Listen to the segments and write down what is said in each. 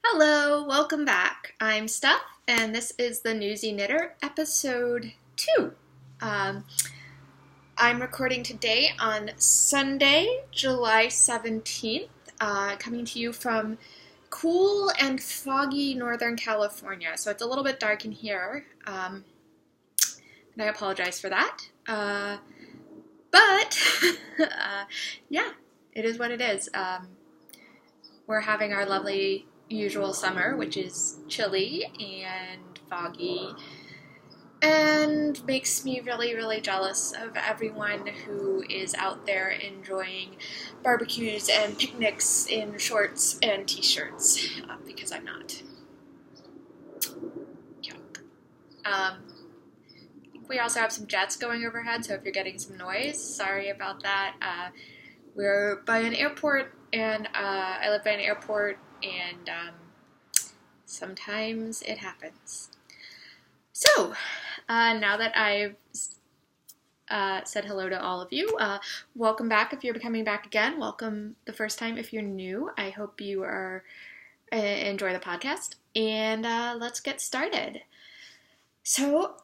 Hello, welcome back. I'm Steph, and this is the Newsy Knitter, episode 2. I'm recording today on Sunday, July 17th, coming to you from cool and foggy Northern California. So it's a little bit dark in here, and I apologize for that. But, yeah, it is what it is. We're having our lovely usual summer, which is chilly and foggy, and makes me really, really jealous of everyone who is out there enjoying barbecues and picnics in shorts and t-shirts, because I'm not. Yuck. We also have some jets going overhead, so if you're getting some noise, sorry about that. We're by an airport, and I live by an airport, and sometimes it happens. So, now that I've said hello to all of you, welcome back if you're coming back again. Welcome the first time if you're new. I hope you are enjoy the podcast, and let's get started. So,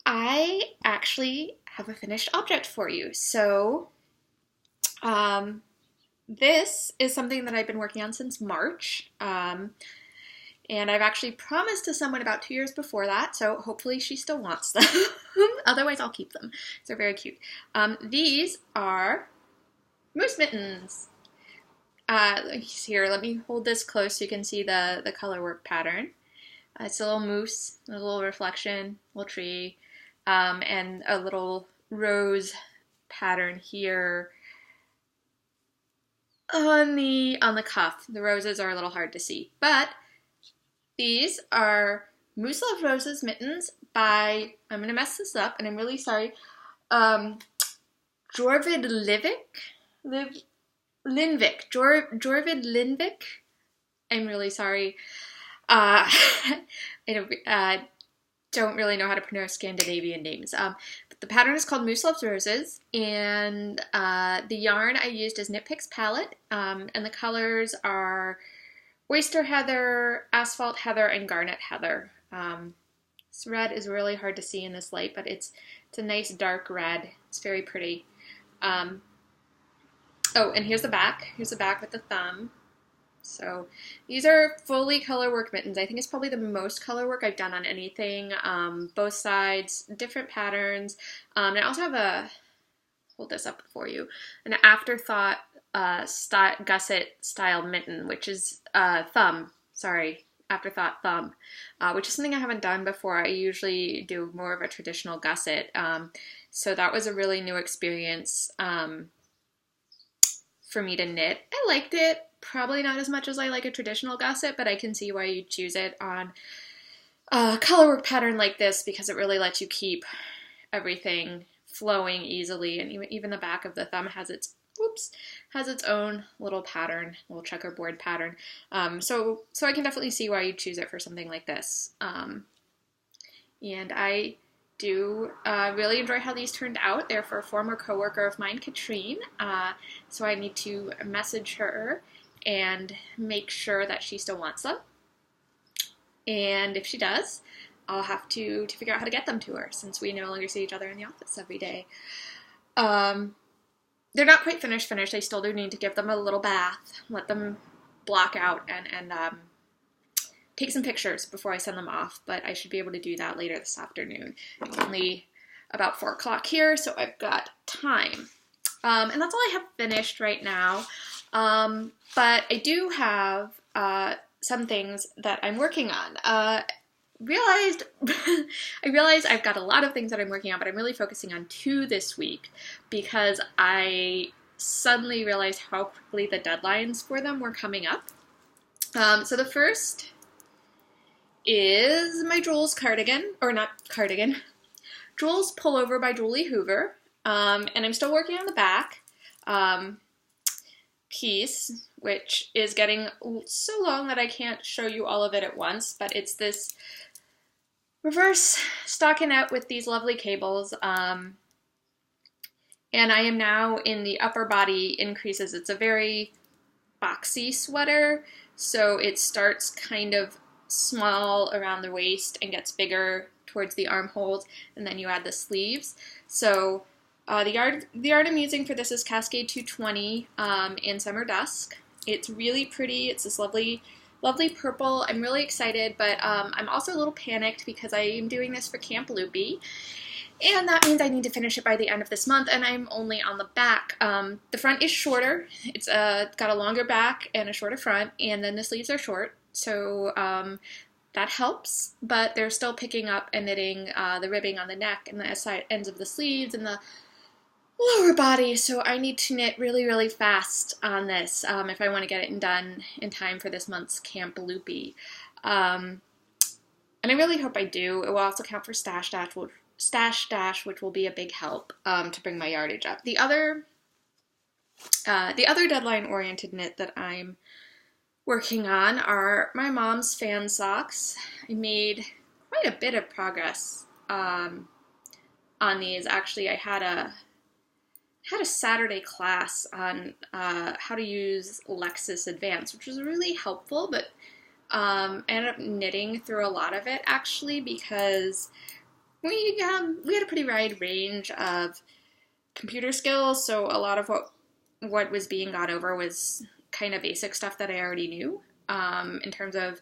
I actually have a finished object for you. So, this is something that I've been working on since March, and I've actually promised to someone about 2 years before that, so hopefully she still wants them. Otherwise, I'll keep them. They're very cute. These are moose mittens. Here, let me hold this close so you can see the color work pattern. It's a little moose, a little reflection, a little tree, and a little rose pattern here. On the cuff. The roses are a little hard to see, but these are Moose Love Roses mittens by, I'm going to mess this up, and I'm really sorry, Jorvid Linvik. Jorvid Linvik. I'm really sorry. I don't really know how to pronounce Scandinavian names. But the pattern is called Moose Loves Roses, and the yarn I used is Knit Picks Palette, and the colors are Oyster Heather, Asphalt Heather, and Garnet Heather. This red is really hard to see in this light, but it's a nice dark red. It's very pretty. Oh, and here's the back. Here's the back with the thumb. So these are fully color work mittens. I think it's probably the most color work I've done on anything. Both sides, different patterns. And I also have hold this up for you, an Afterthought gusset style mitten, which is Afterthought thumb, which is something I haven't done before. I usually do more of a traditional gusset. So that was a really new experience for me to knit. I liked it. Probably not as much as I like a traditional gusset, but I can see why you choose it on a colorwork pattern like this, because it really lets you keep everything flowing easily, and even the back of the thumb has its own little pattern, little checkerboard pattern. So I can definitely see why you choose it for something like this. And I do really enjoy how these turned out. They're for a former coworker of mine, Katrine. So I need to message her and make sure that she still wants them. And if she does, I'll have to figure out how to get them to her, since we no longer see each other in the office every day. They're not quite finished. I still do need to give them a little bath, let them block out, and take some pictures before I send them off, but I should be able to do that later this afternoon. It's only about 4 o'clock here, so I've got time. And that's all I have finished right now. But I do have some things that I'm working on. I realized I've got a lot of things that I'm working on, but I'm really focusing on 2 this week, because I suddenly realized how quickly the deadlines for them were coming up. So the first is my Jules cardigan, Jules pullover by Hoover, and I'm still working on the back piece, which is getting so long that I can't show you all of it at once, but it's this reverse stockinette with these lovely cables, and I am now in the upper body increases. It's a very boxy sweater, So it starts kind of small around the waist and gets bigger towards the armholes, and then you add the sleeves. So the art I'm using for this is Cascade 220 in Summer Dusk. It's really pretty. It's this lovely, lovely purple. I'm really excited, but I'm also a little panicked because I am doing this for Camp Loopy, and that means I need to finish it by the end of this month, and I'm only on the back. The front is shorter. It's got a longer back and a shorter front, and then the sleeves are short, so that helps, but they're still picking up and knitting the ribbing on the neck and the side ends of the sleeves and the lower body, so I need to knit really, really fast on this if I want to get it done in time for this month's Camp Loopy. And I really hope I do. It will also count for Stash Dash, which will be a big help to bring my yardage up. The other deadline-oriented knit that I'm working on are my mom's fan socks. I made quite a bit of progress on these. Actually, I had a Saturday class on how to use Lexis Advance, which was really helpful, but I ended up knitting through a lot of it, actually, because we had a pretty wide range of computer skills, so a lot of what was being gone over was kind of basic stuff that I already knew, in terms of,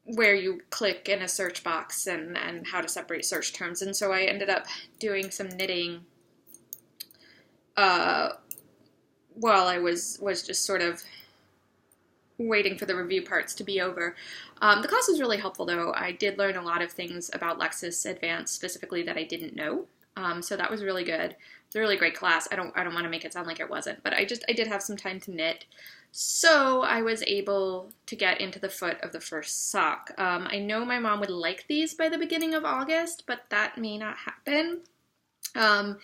where you click in a search box and how to separate search terms. And so I ended up doing some knitting while I was just sort of waiting for the review parts to be over. The class was really helpful, though. I did learn a lot of things about Lexis Advance specifically that I didn't know. So that was really good. It's a really great class. I don't want to make it sound like it wasn't, but I did have some time to knit. So I was able to get into the foot of the first sock. I know my mom would like these by the beginning of August, but that may not happen. As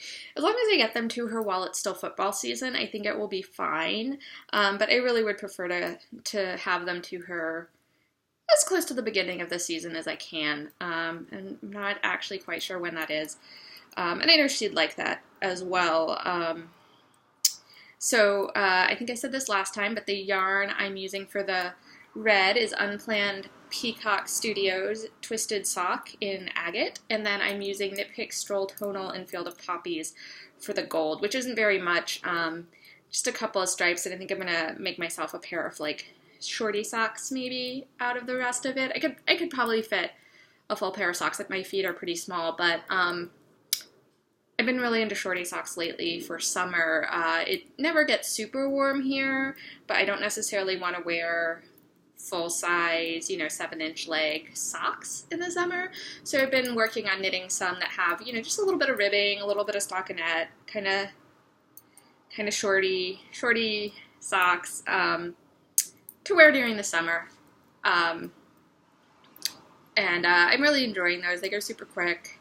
long as I get them to her while it's still football season, I think it will be fine. But I really would prefer to have them to her as close to the beginning of the season as I can. And I'm not actually quite sure when that is. And I know she'd like that as well. So I think I said this last time, but the yarn I'm using for the red is Unplanned Peacock Studios Twisted Sock in Agate, and then I'm using Knit Pick Stroll Tonal in Field of Poppies for the gold, which isn't very much, just a couple of stripes, and I think I'm gonna make myself a pair of like shorty socks maybe out of the rest of it. I could probably fit a full pair of socks. Like, my feet are pretty small, but I've been really into shorty socks lately for summer. It never gets super warm here, but I don't necessarily want to wear full-size, 7-inch leg socks in the summer. So I've been working on knitting some that have, just a little bit of ribbing, a little bit of stockinette, kind of shorty socks to wear during the summer. And I'm really enjoying those. They go super quick.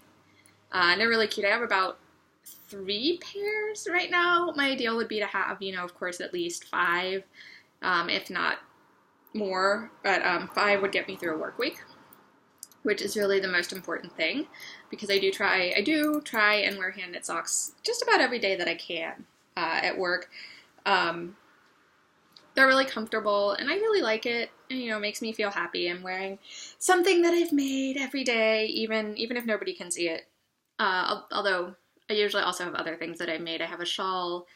And they're really cute. I have about 3 pairs right now. My ideal would be to have, of course, at least 5, if not more, but 5 would get me through a work week, which is really the most important thing, because I do try and wear hand knit socks just about every day that I can at work. They're really comfortable, and I really like it. And, it makes me feel happy. I'm wearing something that I've made every day, even if nobody can see it. Although I usually also have other things that I've made. I have a shawl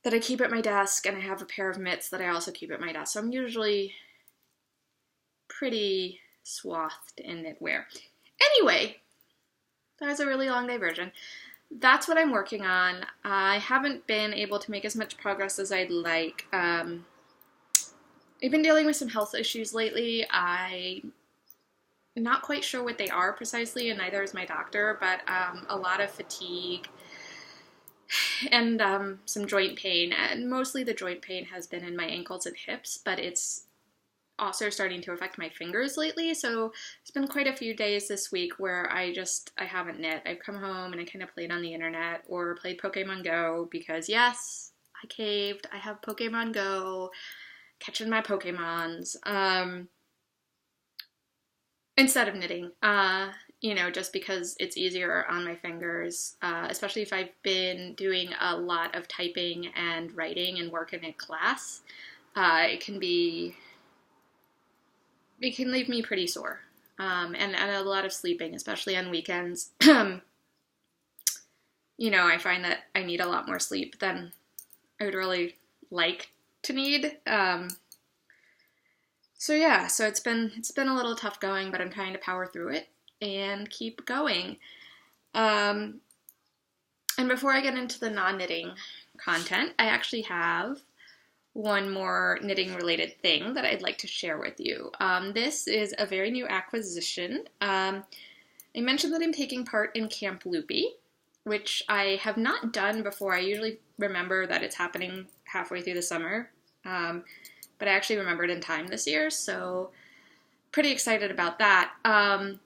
that I keep at my desk, and I have a pair of mitts that I also keep at my desk. So I'm usually pretty swathed in knitwear. Anyway, that was a really long diversion. That's what I'm working on. I haven't been able to make as much progress as I'd like. I've been dealing with some health issues lately. I'm not quite sure what they are precisely, and neither is my doctor, but a lot of fatigue and some joint pain. And mostly the joint pain has been in my ankles and hips, but it's also starting to affect my fingers lately. So it's been quite a few days this week where I haven't knit. I've come home and I kind of played on the internet or played Pokemon Go, because yes, I caved. I have Pokemon Go, catching my Pokemons, instead of knitting, just because it's easier on my fingers, especially if I've been doing a lot of typing and writing and work in a class. it can leave me pretty sore. And a lot of sleeping, especially on weekends. You know, I find that I need a lot more sleep than I would really like to need. So yeah, so it's been a little tough going, but I'm trying to power through it and keep going. And before I get into the non-knitting content, I actually have one more knitting related thing that I'd like to share with you. This is a very new acquisition. I mentioned that I'm taking part in Camp Loopy, which I have not done before. I usually remember that it's happening halfway through the summer, but I actually remembered in time this year, so pretty excited about that. And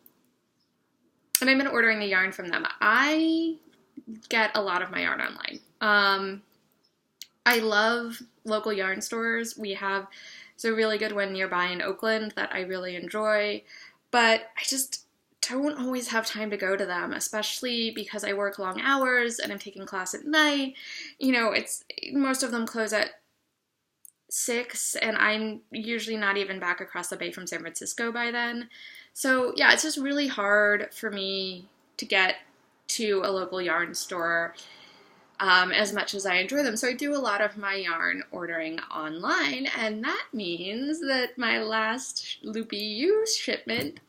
I've been ordering the yarn from them. I get a lot of my yarn online. I love local yarn stores. We have a really good one nearby in Oakland that I really enjoy, but I just don't always have time to go to them, especially because I work long hours and I'm taking class at night. You know, most of them close at 6, and I'm usually not even back across the bay from San Francisco by then. So yeah, it's just really hard for me to get to a local yarn store as much as I enjoy them. So I do a lot of my yarn ordering online, and that means that my last Loopy U shipment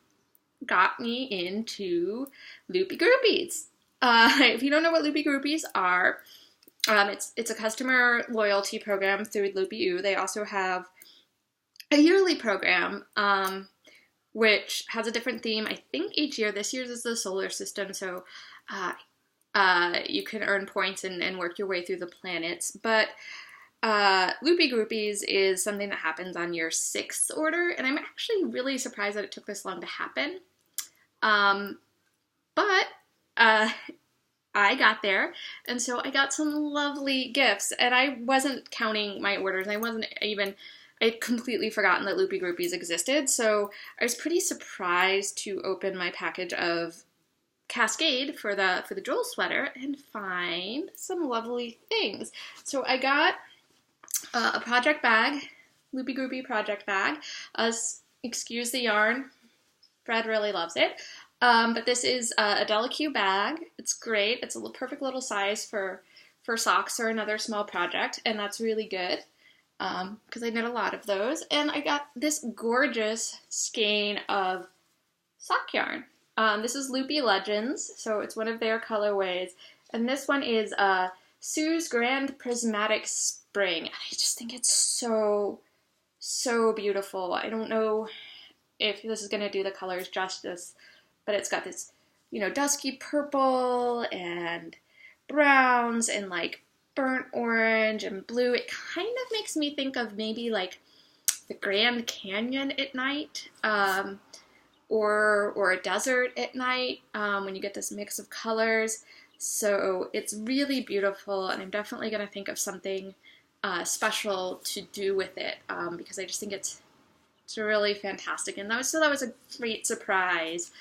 got me into Loopy Groupies. If you don't know what Loopy Groupies are, it's a customer loyalty program through Loopy U. They also have a yearly program, which has a different theme, I think, each year. This year's is the solar system, so you can earn points and work your way through the planets. But Loopy Groupies is something that happens on your 6th order, and I'm actually really surprised that it took this long to happen. But I got there, and so I got some lovely gifts, and I wasn't counting my orders. I'd completely forgotten that Loopy Groupies existed, so I was pretty surprised to open my package of Cascade for the Jules sweater and find some lovely things. So I got a project bag, Loopy Groupie project bag. Excuse the yarn, Fred really loves it. But this is a Delicue bag. It's great. It's a perfect little size for socks or another small project, and that's really good because I knit a lot of those. And I got this gorgeous skein of sock yarn. This is Loopy Legends, so it's one of their colorways. And this one is Sue's Grand Prismatic Spring. I just think it's so, so beautiful. I don't know if this is going to do the colors justice, but it's got this, dusky purple and browns and like burnt orange and blue. It kind of makes me think of maybe like the Grand Canyon at night, or a desert at night, when you get this mix of colors. So it's really beautiful, and I'm definitely going to think of something special to do with it, because I just think it's really fantastic. And that was a great surprise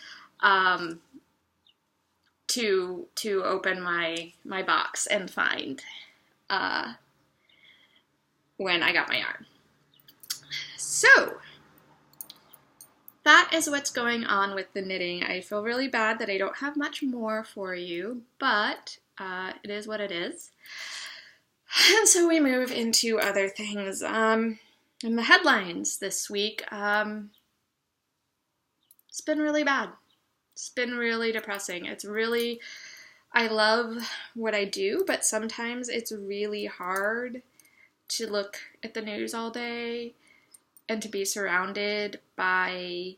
to open my box and find when I got my yarn. So that is what's going on with the knitting. I feel really bad that I don't have much more for you, but it is what it is. And so we move into other things. In the headlines this week, it's been really bad. It's been really depressing. I love what I do, but sometimes it's really hard to look at the news all day and to be surrounded by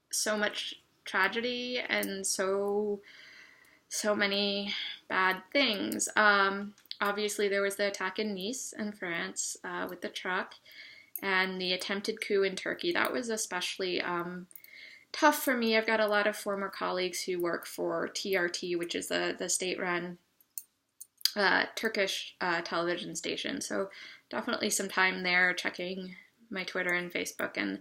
so much tragedy and so many bad things. Obviously, there was the attack in Nice in France with the truck, and the attempted coup in Turkey. That was especially tough for me. I've got a lot of former colleagues who work for TRT, which is the state-run Turkish television station. So definitely some time there checking my Twitter and Facebook and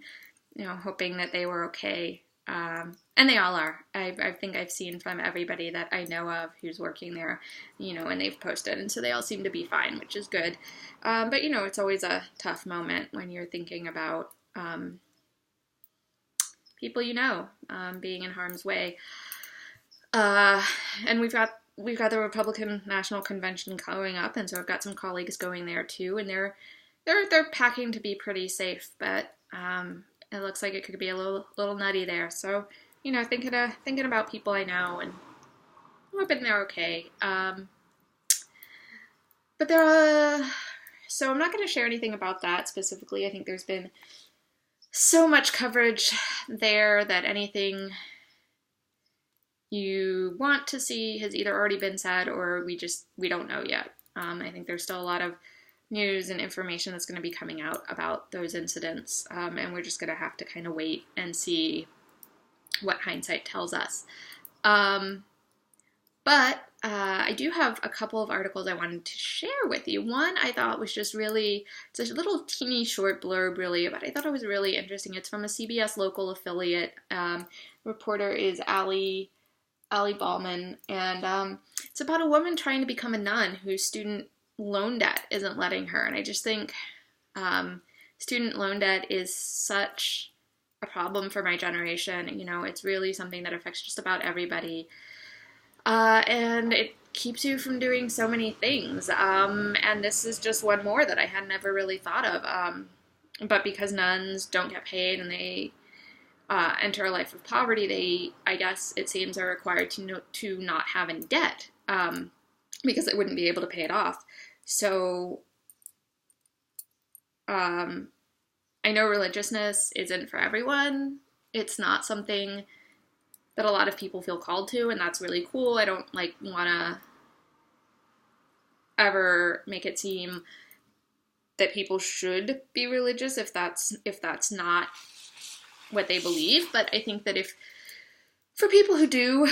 hoping that they were okay. And they all are. I think I've seen from everybody that I know of who's working there, and they've posted. And so they all seem to be fine, which is good. But, it's always a tough moment when you're thinking about people being in harm's way. And we've got the Republican National Convention coming up, and so I've got some colleagues going there too, and they're packing to be pretty safe, but it looks like it could be a little nutty there. So, thinking about people I know and hoping they're okay. But so I'm not going to share anything about that specifically. I think there's been so much coverage there that anything you want to see has either already been said or we don't know yet. I think there's still a lot of news and information that's going to be coming out about those incidents, and we're just going to have to kind of wait and see what hindsight tells us. But I do have a couple of articles I wanted to share with you. One I thought was just really, it's a little teeny short blurb really, but I thought it was really interesting. It's from a CBS local affiliate. Reporter is Allie Ballman, and it's about a woman trying to become a nun whose student loan debt isn't letting her. And I just think student loan debt is such a problem for my generation. It's really something that affects just about everybody. And it keeps you from doing so many things. And this is just one more that I had never really thought of. But because nuns don't get paid and they enter a life of poverty, I guess it seems, are required to not have any debt, because they wouldn't be able to pay it off. So, I know religiousness isn't for everyone. It's not something that a lot of people feel called to, and that's really cool. I don't want to ever make it seem that people should be religious if that's not what they believe. But I think that for people who do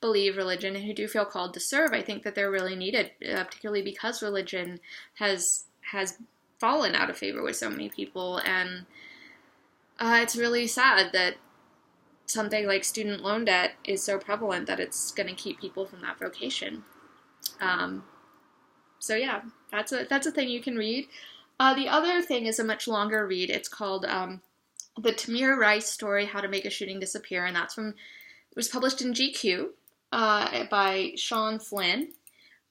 believe religion and who do feel called to serve, I think that they're really needed, particularly because religion has fallen out of favor with so many people. And it's really sad that something like student loan debt is so prevalent that it's going to keep people from that vocation. So yeah, that's a thing you can read. The other thing is a much longer read. It's called The Tamir Rice Story: How to Make a Shooting Disappear, and it was published in GQ by Sean Flynn.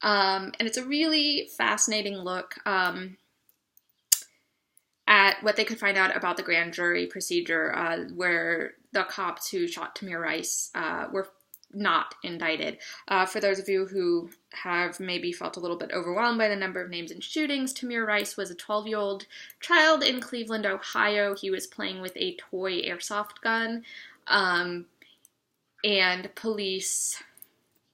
And it's a really fascinating look at what they could find out about the grand jury procedure, where the cops who shot Tamir Rice were not indicted. For those of you who have maybe felt a little bit overwhelmed by the number of names and shootings, Tamir Rice was a 12-year-old child in Cleveland, Ohio. He was playing with a toy airsoft gun, and police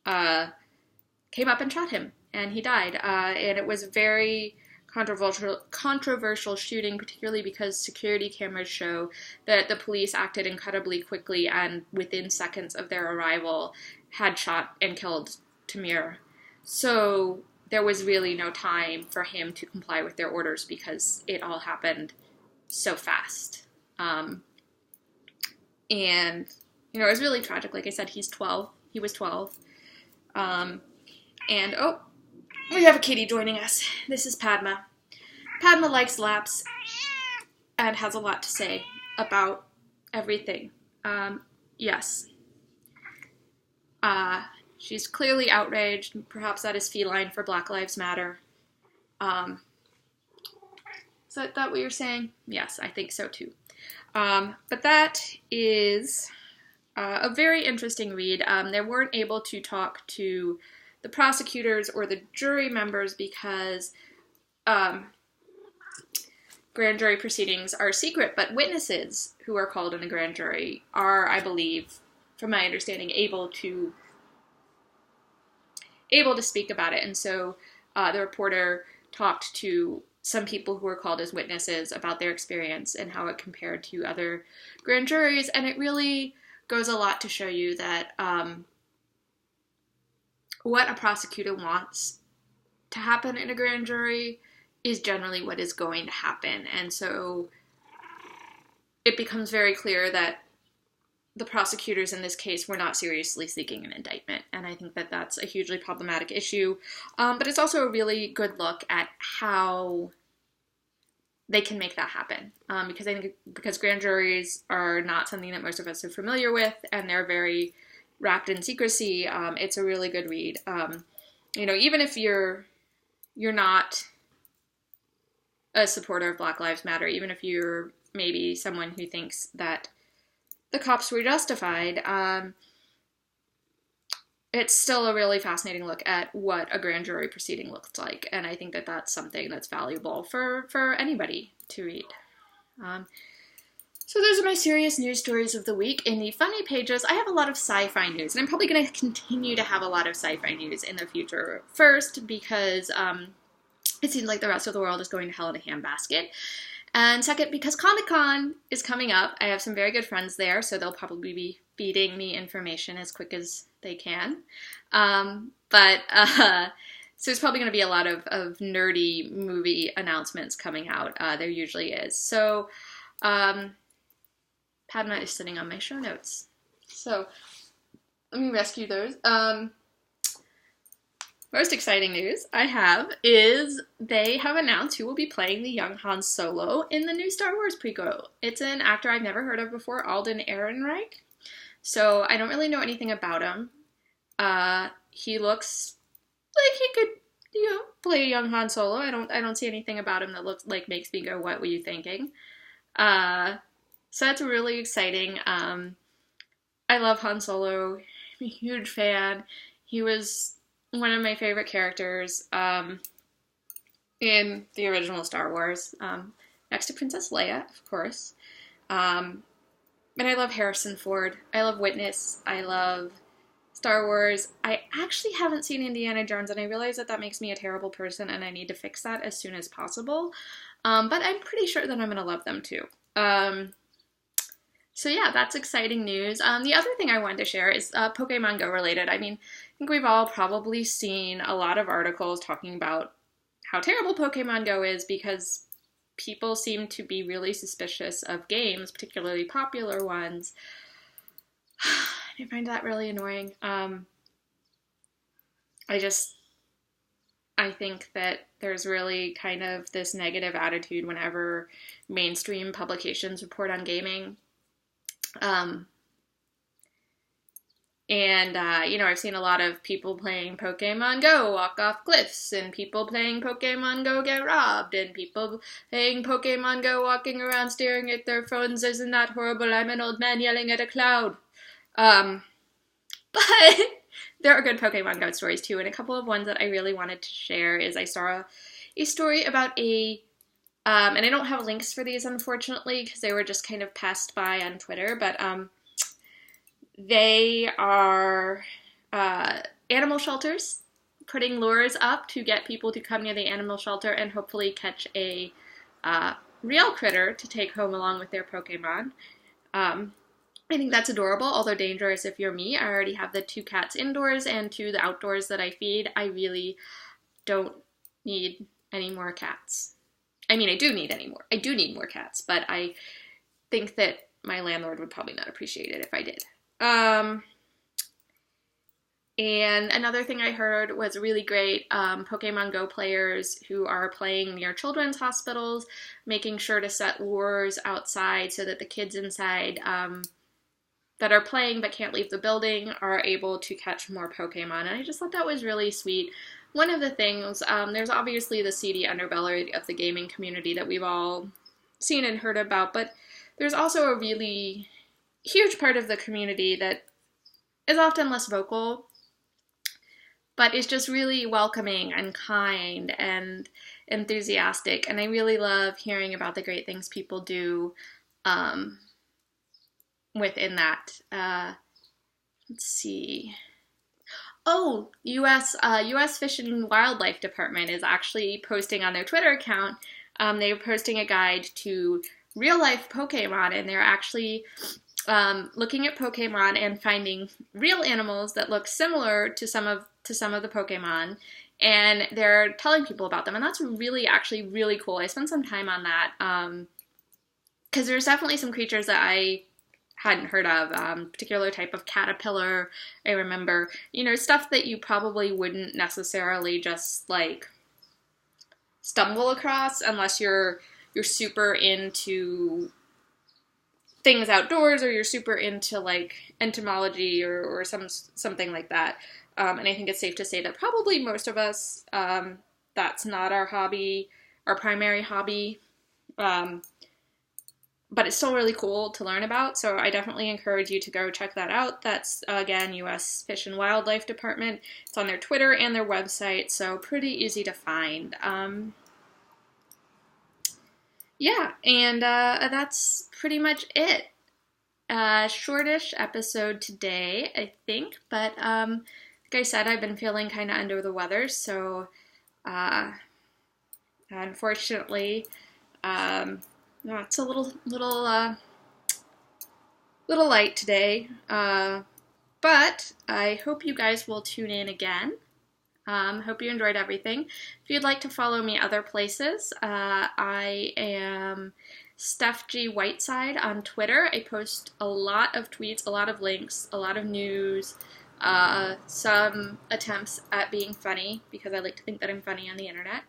came up and shot him, and he died. And it was a very controversial shooting, particularly because security cameras show that the police acted incredibly quickly and within seconds of their arrival had shot and killed Tamir. So there was really no time for him to comply with their orders because it all happened so fast. And, it was really tragic. Like I said, he's 12. He was 12. And, we have a kitty joining us. This is Padma. Padma likes laps and has a lot to say about everything. Yes. She's clearly outraged. Perhaps that is feline for Black Lives Matter. Is that what you're saying? Yes, I think so too. But that is a very interesting read. They weren't able to talk to the prosecutors or the jury members because grand jury proceedings are secret, but witnesses who are called in a grand jury are, I believe, from my understanding, able to speak about it. And so the reporter talked to some people who were called as witnesses about their experience and how it compared to other grand juries, and it really goes a lot to show you that what a prosecutor wants to happen in a grand jury is generally what is going to happen. And so it becomes very clear that the prosecutors in this case were not seriously seeking an indictment, and I think that that's a hugely problematic issue. But it's also a really good look at how they can make that happen, because I think because grand juries are not something that most of us are familiar with, and they're very wrapped in secrecy. It's a really good read. Even if you're not a supporter of Black Lives Matter, even if you're maybe someone who thinks that the cops were justified, it's still a really fascinating look at what a grand jury proceeding looks like, and I think that that's something that's valuable for anybody to read. So those are my serious news stories of the week. In the funny pages, I have a lot of sci-fi news, and I'm probably going to continue to have a lot of sci-fi news in the future. First, because it seems like the rest of the world is going to hell in a handbasket. And second, because Comic-Con is coming up. I have some very good friends there, so they'll probably be feeding me information as quick as they can. So there's probably going to be a lot of nerdy movie announcements coming out. There usually is. So Padma is sitting on my show notes. So let me rescue those. Most exciting news I have is they have announced who will be playing the young Han Solo in the new Star Wars prequel. It's an actor I've never heard of before, Alden Ehrenreich. So I don't really know anything about him. He looks like he could, play young Han Solo. I don't see anything about him that looks like makes me go, "What were you thinking?" So that's really exciting. I love Han Solo. I'm a huge fan. He was one of my favorite characters in the original Star Wars, next to Princess Leia, of course. And I love Harrison Ford. I love Witness. I love Star Wars. I actually haven't seen Indiana Jones, and I realize that makes me a terrible person, and I need to fix that as soon as possible. But I'm pretty sure that I'm going to love them too. So yeah, that's exciting news. The other thing I wanted to share is Pokemon Go related. I mean, I think we've all probably seen a lot of articles talking about how terrible Pokemon Go is because people seem to be really suspicious of games, particularly popular ones. I find that really annoying. I think that there's really kind of this negative attitude whenever mainstream publications report on gaming. I've seen a lot of people playing Pokemon Go walk off cliffs, and people playing Pokemon Go get robbed, and people playing Pokemon Go walking around staring at their phones. Isn't that horrible? I'm an old man yelling at a cloud. But there are good Pokemon Go stories too, and a couple of ones that I really wanted to share is I saw a story about and I don't have links for these, unfortunately, because they were just kind of passed by on Twitter, but they are animal shelters putting lures up to get people to come near the animal shelter and hopefully catch a real critter to take home along with their Pokemon. I think that's adorable, although dangerous if you're me. I already have the 2 cats indoors and 2 the outdoors that I feed. I really don't need any more cats. I mean, I do need more cats, but I think that my landlord would probably not appreciate it if I did. And another thing I heard was really great, Pokemon Go players who are playing near children's hospitals, making sure to set lures outside so that the kids inside that are playing but can't leave the building are able to catch more Pokemon. And I just thought that was really sweet. One of the things, there's obviously the seedy underbelly of the gaming community that we've all seen and heard about, but there's also a really huge part of the community that is often less vocal, but is just really welcoming and kind and enthusiastic. And I really love hearing about the great things people do within that. Let's see. Oh, U.S. Fish and Wildlife Department is actually posting on their Twitter account. They're posting a guide to real-life Pokemon, and they're actually looking at Pokemon and finding real animals that look similar to some of the Pokemon, and they're telling people about them, and that's actually really cool. I spent some time on that because there's definitely some creatures that I hadn't heard of, particular type of caterpillar. I remember, stuff that you probably wouldn't necessarily just like stumble across unless you're super into things outdoors, or you're super into like entomology or something like that. And I think it's safe to say that probably most of us, that's not our hobby, our primary hobby. But it's still really cool to learn about, so I definitely encourage you to go check that out. That's, again, U.S. Fish and Wildlife Department. It's on their Twitter and their website, so pretty easy to find. Yeah, and that's pretty much it. Shortish episode today, I think, but like I said, I've been feeling kind of under the weather, so unfortunately, it's a little light today, but I hope you guys will tune in again. Hope you enjoyed everything. If you'd like to follow me other places, I am Steph G. Whiteside on Twitter. I post a lot of tweets, a lot of links, a lot of news, some attempts at being funny, because I like to think that I'm funny on the internet.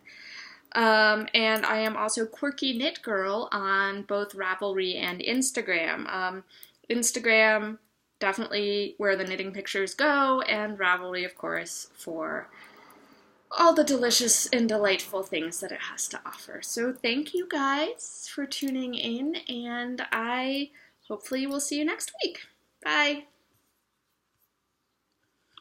And I am also Quirky Knit Girl on both Ravelry and Instagram. Instagram, definitely where the knitting pictures go, and Ravelry, of course, for all the delicious and delightful things that it has to offer. So thank you guys for tuning in, and I hopefully will see you next week. Bye!